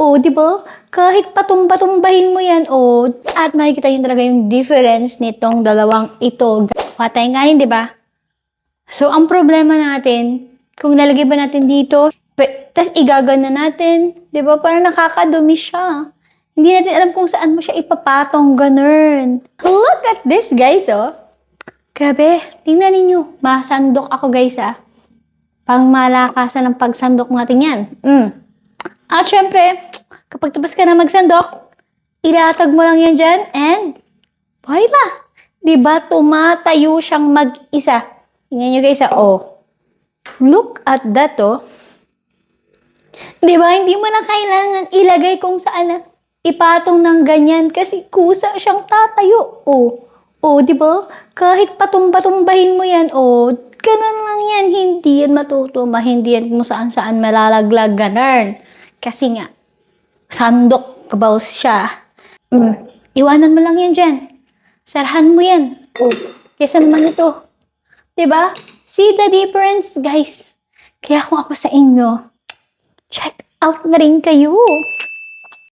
O, di ba? Kahit patumba-tumbahin mo yan, at makikita nyo talaga yung difference nitong dalawang ito. Patay nga yun, di ba? So, ang problema natin, kung nalagay ba natin dito, tas igagana natin, di ba? Parang nakakadumi siya. Hindi natin alam kung saan mo siya ipapatong, ganun. Look at this, guys, oh. Grabe, tingnan ninyo. Masandok ako, guys, ah. Pang malakasan ng pagsandok natin yan. At syempre, kapag tapos ka na magsandok, ilatag mo lang yan dyan, and voila! Diba, tumatayo siyang mag-isa. Tingnan nyo guys, look at that, Diba, hindi mo na kailangan ilagay kung saan na ipatong ng ganyan kasi kusa siyang tatayo. Diba, kahit patumba-tumbahin mo yan, ganun lang yan, hindi yan matutuma, hindi yan kung saan-saan malalaglag, ganun. Kasi nga, sandok balls siya. Iwanan mo lang yan dyan. Sarahan mo yan. Kesa naman ito. Diba? See the difference, guys. Kaya kung ako sa inyo, check out na rin kayo.